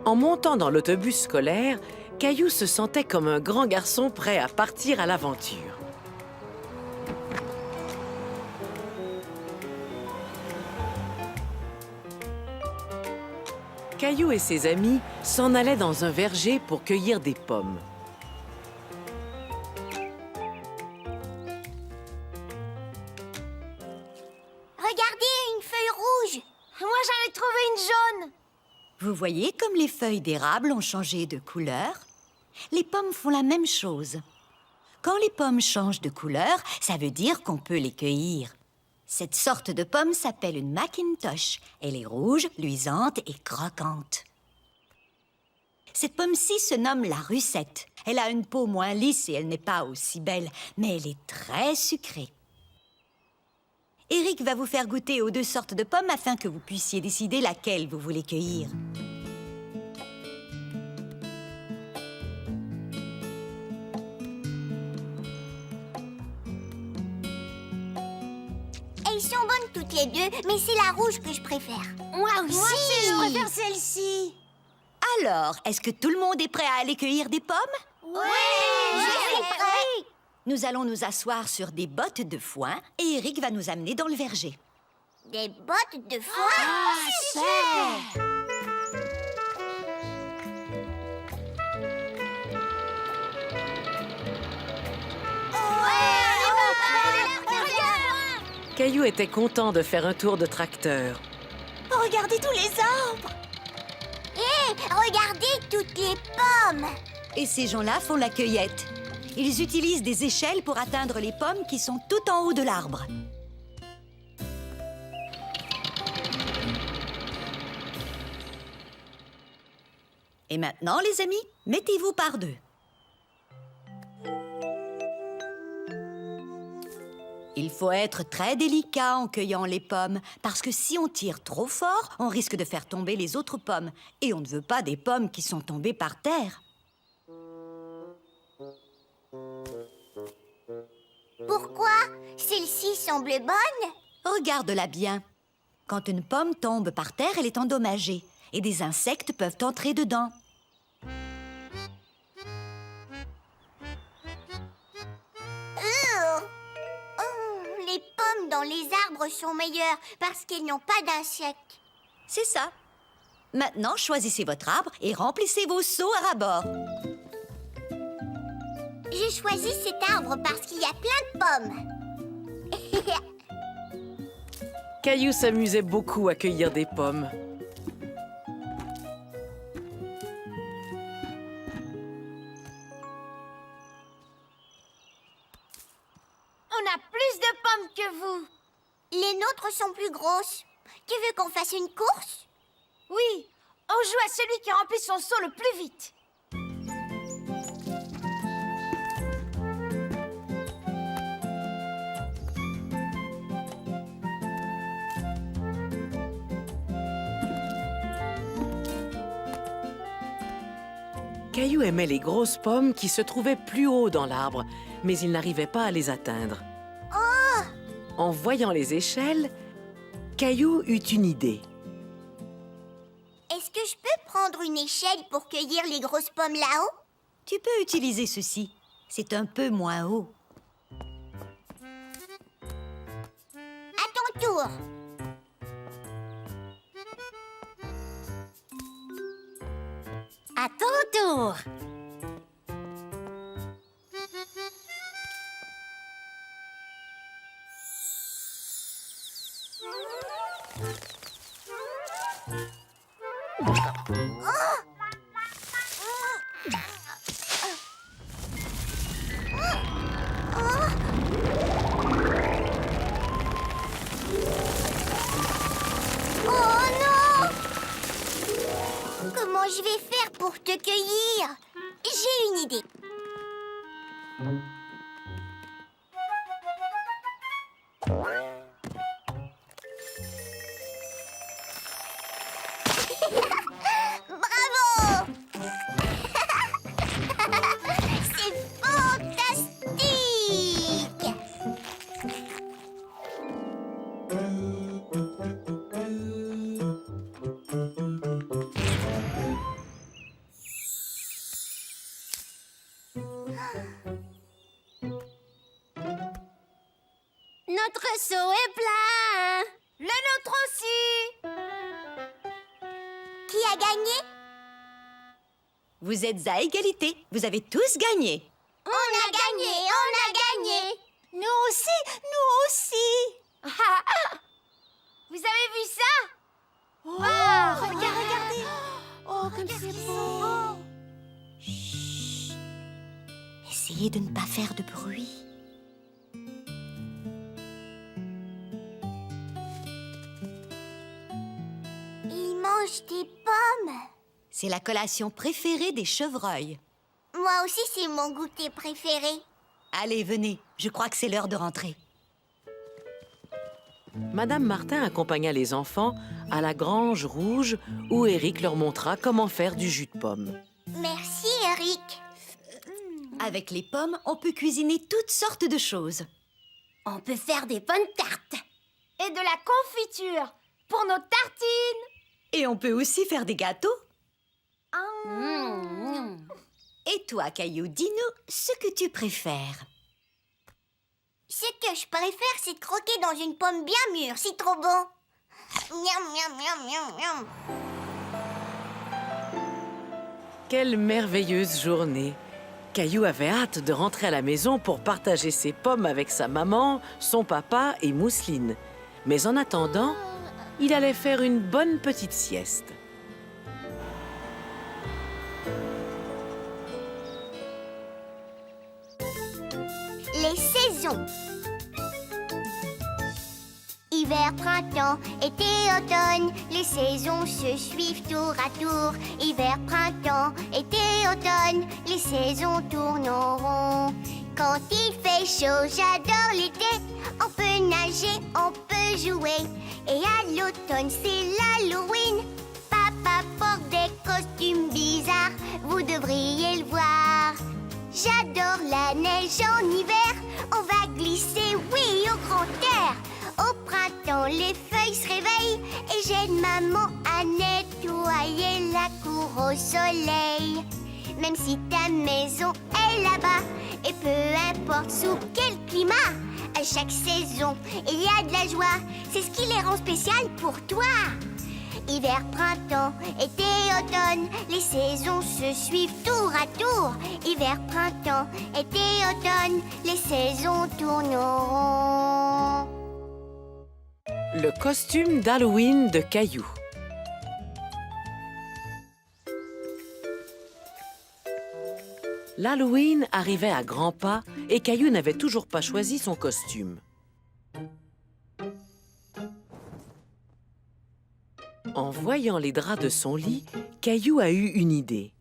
En montant dans l'autobus scolaire, Caillou se sentait comme un grand garçon prêt à partir à l'aventure. Caillou et ses amis s'en allaient dans un verger pour cueillir des pommes. Regardez, une feuille rouge. Moi, j'en ai trouvé une jaune. Vous voyez comme les feuilles d'érable ont changé de couleur? Les pommes font la même chose. Quand les pommes changent de couleur, ça veut dire qu'on peut les cueillir. Cette sorte de pomme s'appelle une Macintosh. Elle est rouge, luisante et croquante. Cette pomme-ci se nomme la russette. Elle a une peau moins lisse et elle n'est pas aussi belle, mais elle est très sucrée. Eric va vous faire goûter aux 2 sortes de pommes afin que vous puissiez décider laquelle vous voulez cueillir. Elles sont bonnes toutes les deux, mais c'est la rouge que je préfère. Moi aussi. Moi aussi, je préfère celle-ci. Alors, est-ce que tout le monde est prêt à aller cueillir des pommes? Oui, je suis prêt. Nous allons nous asseoir sur des bottes de foin et Eric va nous amener dans le verger. Des bottes de foin. Super. Caillou était content de faire un tour de tracteur. Regardez tous les arbres. Hé, regardez toutes les pommes. Et ces gens-là font la cueillette. Ils utilisent des échelles pour atteindre les pommes qui sont tout en haut de l'arbre. Et maintenant, les amis, mettez-vous par 2. Il faut être très délicat en cueillant les pommes, parce que si on tire trop fort, on risque de faire tomber les autres pommes. Et on ne veut pas des pommes qui sont tombées par terre. Pourquoi? Celle-ci semble bonne. Regarde-la bien. Quand une pomme tombe par terre, elle est endommagée. Et des insectes peuvent entrer dedans. Les pommes dans les arbres sont meilleures parce qu'elles n'ont pas d'insectes. C'est ça. Maintenant, choisissez votre arbre et remplissez vos seaux à ras-bord. J'ai choisi cet arbre parce qu'il y a plein de pommes. Caillou s'amusait beaucoup à cueillir des pommes. On a plus de pommes que vous. Les nôtres sont plus grosses. Tu veux qu'on fasse une course? Oui, on joue à celui qui remplit son seau le plus vite. Caillou aimait les grosses pommes qui se trouvaient plus haut dans l'arbre, mais il n'arrivait pas à les atteindre. En voyant les échelles, Caillou eut une idée. Est-ce que je peux prendre une échelle pour cueillir les grosses pommes là-haut? Tu peux utiliser ceci. C'est un peu moins haut. À ton tour. À ton tour. Oh non! Comment je vais faire pour te cueillir? J'ai une idée. Bravo! C'est fantastique! Notre seau est plein. Le nôtre aussi. Qui a gagné? Vous êtes à égalité. Vous avez tous gagné. On a gagné, on a gagné. Nous aussi. Vous avez vu ça? Regardez. Oh, comme c'est beau. Essayez de ne pas faire de bruit. Ils mangent des pommes. C'est la collation préférée des chevreuils. Moi aussi, c'est mon goûter préféré. Allez, venez. Je crois que c'est l'heure de rentrer. Madame Martin accompagna les enfants à la grange rouge où Eric leur montra comment faire du jus de pomme. Merci, Eric. Avec les pommes, on peut cuisiner toutes sortes de choses. On peut faire des bonnes tartes. Et de la confiture pour nos tartines. Et on peut aussi faire des gâteaux. Et toi, Caillou, dis-nous ce que tu préfères. Ce que je préfère, c'est de croquer dans une pomme bien mûre. C'est trop bon. Miam, miam, miam, miam, miam. Quelle merveilleuse journée! Caillou avait hâte de rentrer à la maison pour partager ses pommes avec sa maman, son papa et Mousseline. Mais en attendant, il allait faire une bonne petite sieste. Les saisons. Hiver, printemps, été, automne, les saisons se suivent tour à tour. Hiver, printemps, été, automne, les saisons tournent en rond. Quand il fait chaud, j'adore l'été. On peut nager, on peut jouer. Et à l'automne, c'est l'Halloween. Papa porte des costumes bizarres, vous devriez le voir. J'adore la neige en hiver, on va glisser, oui, au grand air. Au printemps, les feuilles se réveillent et j'aide maman à nettoyer la cour au soleil. Même si ta maison est là-bas, et peu importe sous quel climat, à chaque saison, il y a de la joie, c'est ce qui les rend spéciales pour toi. Hiver, printemps, été, automne, les saisons se suivent tour à tour. Hiver, printemps, été, automne, les saisons tourneront. Le costume d'Halloween de Caillou. L'Halloween arrivait à grands pas et Caillou n'avait toujours pas choisi son costume. En voyant les draps de son lit, Caillou a eu une idée.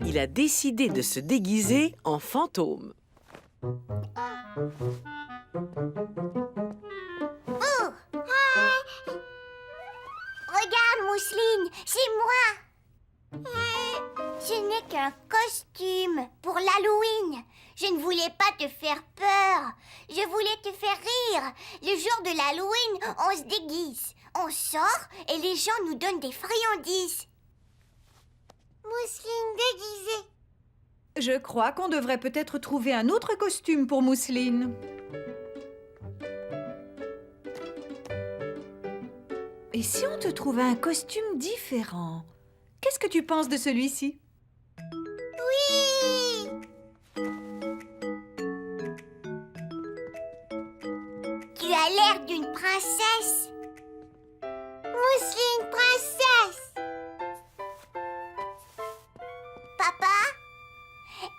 Il a décidé de se déguiser en fantôme. Regarde, Mousseline, c'est moi. Ce n'est qu'un costume pour l'Halloween. Je ne voulais pas te faire peur. Je voulais te faire rire. Le jour de l'Halloween, on se déguise. On sort et les gens nous donnent des friandises. Mousseline déguisée. Je crois qu'on devrait peut-être trouver un autre costume pour Mousseline. Et si on te trouvait un costume différent? Qu'est-ce que tu penses de celui-ci? Oui! Tu as l'air d'une princesse. Mousseline princesse. Papa,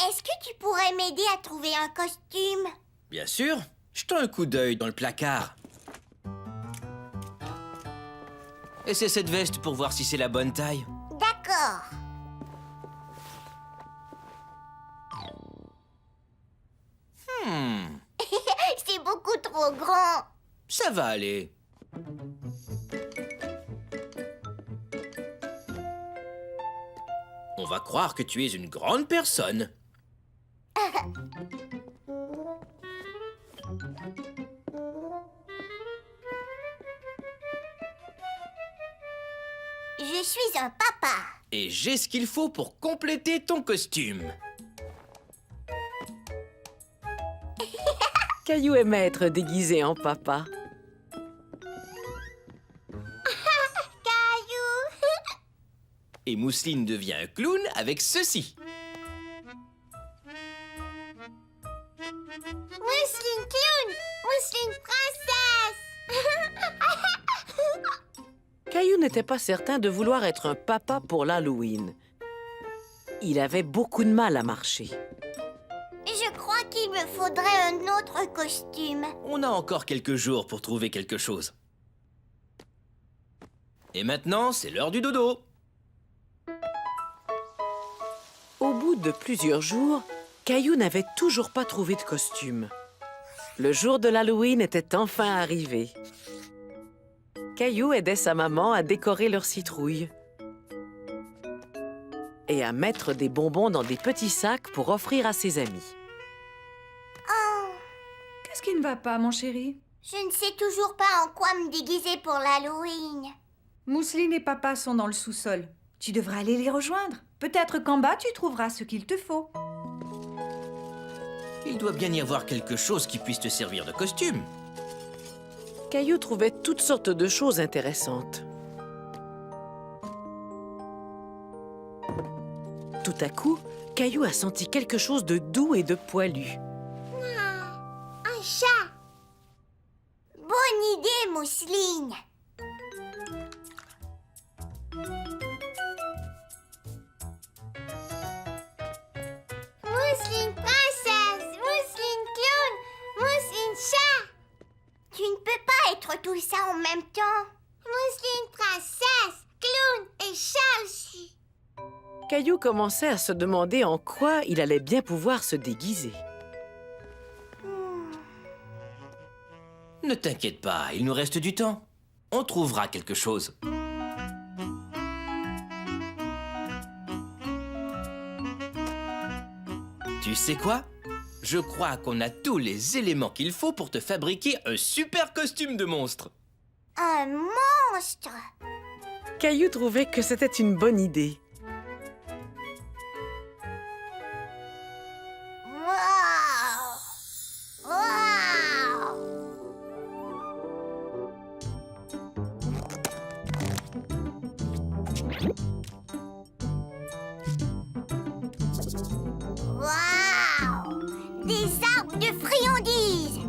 est-ce que tu pourrais m'aider à trouver un costume? Bien sûr, jetons un coup d'œil dans le placard. Essaie cette veste pour voir si c'est la bonne taille. D'accord. C'est beaucoup trop grand. Ça va aller. On va croire que tu es une grande personne. Je Je suis un papa. Et j'ai ce qu'il faut pour compléter ton costume. Caillou aimait être déguisé en papa. Caillou. Et Mousseline devient un clown avec ceci. Mousseline clown. Mousseline princesse. Caillou n'était pas certain de vouloir être un papa pour l'Halloween. Il avait beaucoup de mal à marcher. Je crois qu'il me faudrait un autre costume. On a encore quelques jours pour trouver quelque chose. Et maintenant, c'est l'heure du dodo. Au bout de plusieurs jours, Caillou n'avait toujours pas trouvé de costume. Le jour de l'Halloween était enfin arrivé. Caillou aidait sa maman à décorer leur citrouille et à mettre des bonbons dans des petits sacs pour offrir à ses amis. Oh, Qu'est-ce qui ne va pas, mon chéri? je ne sais toujours pas en quoi me déguiser pour l'Halloween. Mousseline et papa sont dans le sous-sol. Tu devrais aller les rejoindre. Peut-être qu'en bas, tu trouveras ce qu'il te faut. Il doit bien y avoir quelque chose qui puisse te servir de costume. Caillou trouvait toutes sortes de choses intéressantes. Tout à coup, Caillou a senti quelque chose de doux et de poilu. Un chat. Bonne idée, Mousseline. Mousseline princesse, Mousseline clown, Mousseline chat. Tu ne peux pas être tout ça en même temps. Mousseline princesse, clown et chat aussi. Caillou commençait à se demander en quoi il allait bien pouvoir se déguiser. Ne t'inquiète pas, il nous reste du temps. On trouvera quelque chose. Tu sais quoi? Je crois qu'on a tous les éléments qu'il faut pour te fabriquer un super costume de monstre. Un monstre. Caillou trouvait que c'était une bonne idée. Wow. Wow. Wow. Des arbres de friandises.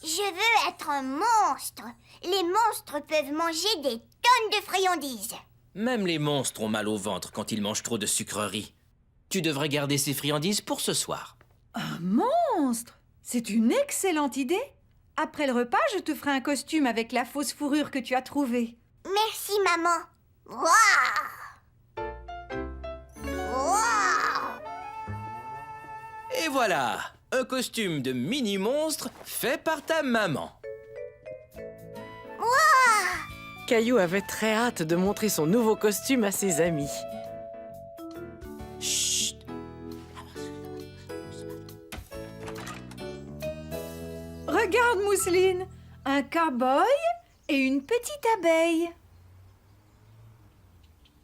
Je veux être un monstre. Les monstres peuvent manger des tonnes de friandises. Même les monstres ont mal au ventre quand ils mangent trop de sucreries. Tu devrais garder ces friandises pour ce soir. Un monstre! C'est une excellente idée. Après le repas, je te ferai un costume avec la fausse fourrure que tu as trouvée. Merci, maman. Waouh! Waouh! Et voilà, un costume de mini-monstre fait par ta maman. Caillou avait très hâte de montrer son nouveau costume à ses amis. Chut! Regarde, Mousseline, un cow-boy et une petite abeille.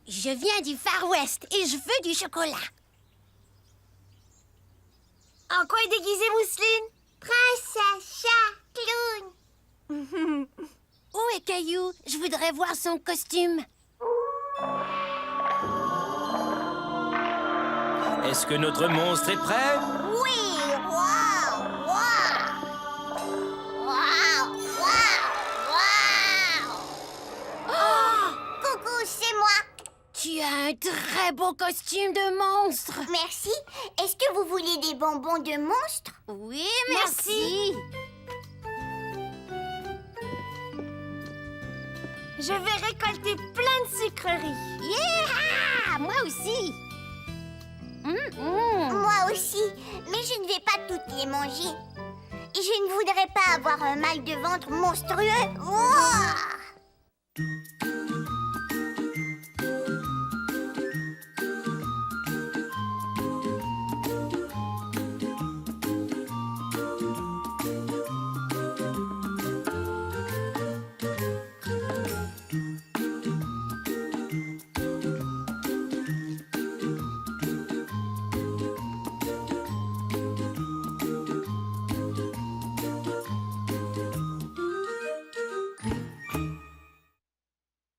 Je viens du Far West et je veux du chocolat. En quoi est déguisée Mousseline? Princesse, chat, clown. Où est Caillou? Je voudrais voir son costume. Est-ce que notre monstre est prêt? Oui, waouh, waouh. Waouh, waouh, waouh. Oh, coucou, c'est moi. Tu as un très beau costume de monstre. Merci. Est-ce que vous voulez des bonbons de monstre? Oui, merci. Je vais récolter plein de sucreries. Yeah! Moi aussi. Moi aussi. Mais je ne vais pas toutes les manger. Et je ne voudrais pas avoir un mal de ventre monstrueux. Ouah!